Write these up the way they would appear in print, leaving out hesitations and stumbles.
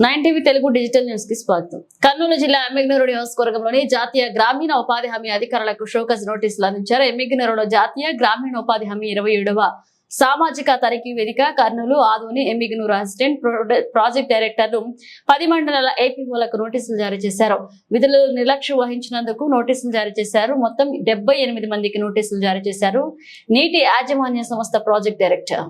9 TV Telugu digital news కి స్వాగతం. కర్నూలు జిల్లా ఎమ్మిగనూరు నియోజకవర్గంలోని జాతీయ గ్రామీణ ఉపాధి హామీ అధికారులకు షోకాజ్ నోటీసులు అందించారు. ఎమ్మిగనూరులో జాతీయ గ్రామీణ ఉపాధి హామీ 27వ సామాజిక తనిఖీ వేదిక కర్నూలు ఆదోని ఎమ్మిగనూరు అసిస్టెంట్ ప్రాజెక్ట్ డైరెక్టర్లు 10 మండలాల ఏపీఓలకు నోటీసులు జారీ చేశారు. విధులు నిర్లక్ష్యం వహించినందుకు నోటీసులు జారీ చేశారు. మొత్తం 78 మందికి నోటీసులు జారీ చేశారు. నీటి యాజమాన్య సంస్థ ప్రాజెక్ట్ డైరెక్టర్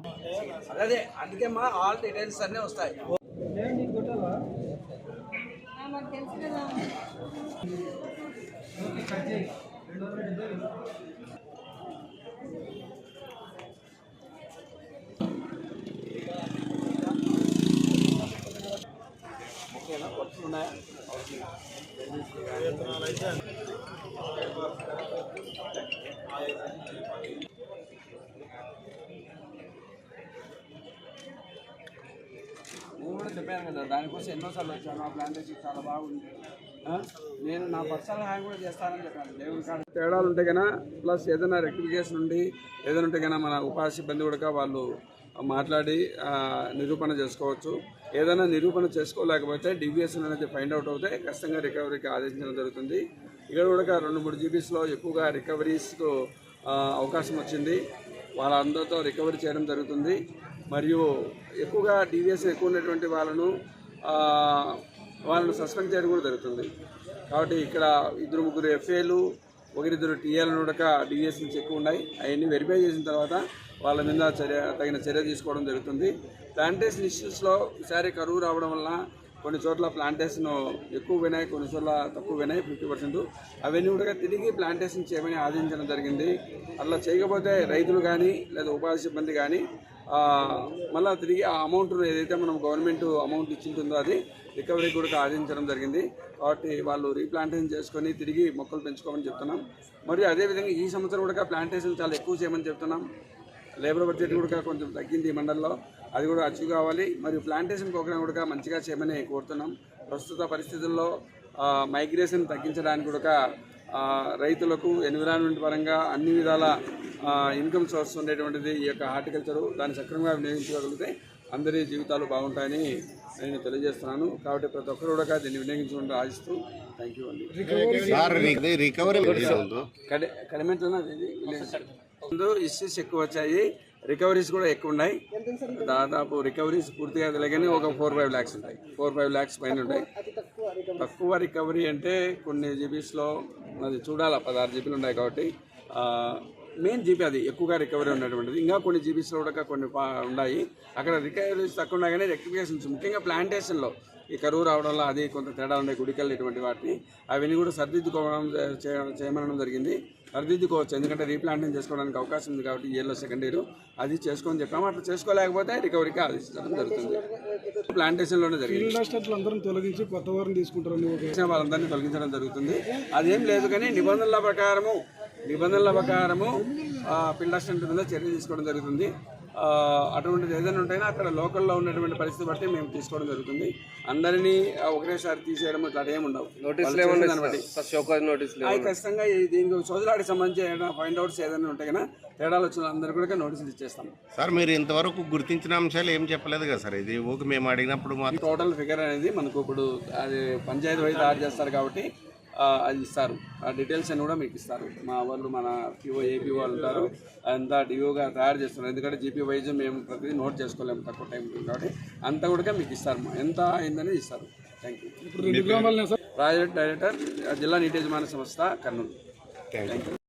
నేను కూడా చెప్పాను కదా, దానికోసం ఎన్నోసార్లు వచ్చాను. ఆ ప్లాంటేషన్ చాలా బాగుంది. నేను నా పర్సనల్ హ్యాండ్ కూడా చేస్తానని చెప్పాను. దేవుడి కాడ తేడాలు ఉంటే కన్నా ప్లస్ ఏదైనా రెక్టిఫికేషన్ ఉండి ఏదైనా ఉంటే కన్నా మన ఉపాధి సిబ్బంది కూడా వాళ్ళు మాట్లాడి నిరూపణ చేసుకోవచ్చు. ఏదైనా నిరూపణ చేసుకోలేకపోతే డివియేషన్ అనేది ఫైండ్ అవుట్ అవుతే ఖచ్చితంగా రికవరీకి ఆదేశించడం జరుగుతుంది. ఇక్కడ కూడా 2-3 జీబీస్లో ఎక్కువగా రికవరీస్కు అవకాశం వచ్చింది. వాళ్ళందరితో రికవరీ చేయడం జరుగుతుంది. మరియు ఎక్కువగా డివియేషన్ ఎక్కువ ఉన్నటువంటి వాళ్ళను సస్పెండ్ చేయడం కూడా జరుగుతుంది. కాబట్టి ఇక్కడ 2-3 ఎఫ్ఏలు 1-2 టీఏలను కూడా డివియేషన్స్ ఎక్కువ ఉన్నాయి. అవన్నీ వెరిఫై చేసిన తర్వాత వాళ్ళ మీద తగిన చర్య తీసుకోవడం జరుగుతుంది. ప్లాంటేషన్ ఇష్యూస్లో ఈసారి కరువు రావడం వల్ల కొన్ని చోట్ల ప్లాంటేషన్ ఎక్కువ వినాయి, కొన్ని చోట్ల తక్కువ వినాయి 50%. అవన్నీ కూడా తిరిగి ప్లాంటేషన్ చేయమని ఆదేశించడం జరిగింది. అట్లా చేయకపోతే రైతులు కానీ లేదా ఉపాధి సిబ్బంది కానీ మళ్ళీ తిరిగి ఆ అమౌంట్ ఏదైతే మనం గవర్నమెంట్ అమౌంట్ ఇచ్చింటుందో అది రికవరీ కూడా ఆదేశించడం జరిగింది. కాబట్టి వాళ్ళు రీప్లాంటేషన్ చేసుకొని తిరిగి మొక్కలు పెంచుకోమని చెప్తున్నాం. మరియు అదేవిధంగా ఈ సంవత్సరం కూడా ప్లాంటేషన్ చాలా ఎక్కువ చేయమని చెప్తున్నాం. లేబర్ బడ్జెట్ కూడా కొంచెం తగ్గింది ఈ మండలంలో, అది కూడా అచీవ్ కావాలి. మరియు ప్లాంటేషన్ ప్రోగ్రామ్ కూడా మంచిగా చేయమని కోరుతున్నాం. ప్రస్తుత పరిస్థితుల్లో మైగ్రేషన్ తగ్గించడానికి కూడా రైతులకు ఎన్విరాన్మెంట్ పరంగా అన్ని విధాల ఇన్కమ్ సోర్స్ ఉండేటువంటిది ఈ యొక్క హార్టికల్చరు. దాన్ని సక్రమంగా వినియోగించగలిగితే అందరి జీవితాలు బాగుంటాయని నేను తెలియజేస్తున్నాను. కాబట్టి ప్రతి ఒక్కరు కూడా దీన్ని వినియోగించుకుంటూ ఆశిస్తూ థ్యాంక్ యూ అండి. ముందు ఇష్యూస్ ఎక్కువ వచ్చాయి, రికవరీస్ కూడా ఎక్కువ ఉన్నాయి. దాదాపు రికవరీస్ పూర్తిగా తెలియగానే ఒక 4-5 lakhs ఉంటాయి. 4-5 lakhs పైన ఉంటాయి. తక్కువ రికవరీ అంటే కొన్ని జీబీస్లో అది చూడాలి, 16 జీబీలు ఉన్నాయి. కాబట్టి మెయిన్ జీబీ అది ఎక్కువగా రికవరీ ఉన్నటువంటిది. ఇంకా కొన్ని జీబీస్లో కూడా కొన్ని ఉన్నాయి. అక్కడ రికవరీస్ తక్కువ ఉన్నాయి కానీ రెక్టిఫికేషన్స్ ముఖ్యంగా ప్లాంటేషన్లో ఈ కరువు రావడంలో అది కొంత తేడా ఉన్నాయి. గుడికలు ఇటువంటి వాటిని అవన్నీ కూడా సరిదిద్దుకోవడం చేయమనడం జరిగింది. సరిదిద్దుకోవచ్చు, ఎందుకంటే రీప్లాంటింగ్ చేసుకోవడానికి అవకాశం ఉంది. కాబట్టి ఏళ్ళో సెకండ్ ఇయర్ అది చేసుకొని చెప్పాము. అట్లా చేసుకోలేకపోతే రికవరీకి ఆదేశించడం జరుగుతుంది. ప్లాంటేషన్లోనే జరిగింది. తొలగించి కొత్త వారిని తీసుకుంటారు, వాళ్ళందరినీ తొలగించడం జరుగుతుంది. అదేం లేదు కానీ నిబంధనల ప్రకారము ఫీల్డ్ అసిస్టెంట్ మీద చర్య తీసుకోవడం జరుగుతుంది. అటువంటిది ఏదైనా ఉంటేనే అక్కడ లోకల్లో ఉన్నటువంటి పరిస్థితి బట్టి మేము తీసుకోవడం జరుగుతుంది. అందరినీ ఒకటేసారి తీసేయడం ఇట్లా ఏమి ఉండవు. ఖచ్చితంగా దీనికి సోదరుడికి సంబంధించి ఏదైనా ఫైండ్ అవుట్స్ ఏదైనా ఉంటే కన్నా తేడాలు వచ్చిన అందరికీ కూడా నోటీసులు ఇచ్చేస్తాం. సార్ మీరు ఇంతవరకు గుర్తించిన అంశాలు ఏం చెప్పలేదు కదా సార్? ఇది ఓకే, మేము అడిగినప్పుడు టోటల్ ఫిగర్ అనేది మనకు ఇప్పుడు అది పంచాయతీ వైజ్ తయారు చేస్తారు కాబట్టి అది ఇస్తారు. ఆ డీటెయిల్స్ అన్ని కూడా మీకు ఇస్తారు. మా వాళ్ళు మన పిఓ ఏపీఓ వాళ్ళు ఉంటారు, అంతా డిఓగా తయారు చేస్తున్నారు. ఎందుకంటే జీపీ వైజ్ మేము ప్రతిదీ నోట్ చేసుకోలేము, తక్కువ టైం ఉంటుంది. కాబట్టి అంతా కూడా మీకు ఇస్తారు, ఎంత అయిందని ఇస్తారు. Thank you. ప్రాజెక్ట్ డైరెక్టర్, జిల్లా నీటి యాజమాన్య సంస్థ, కర్నూలు. Thank you.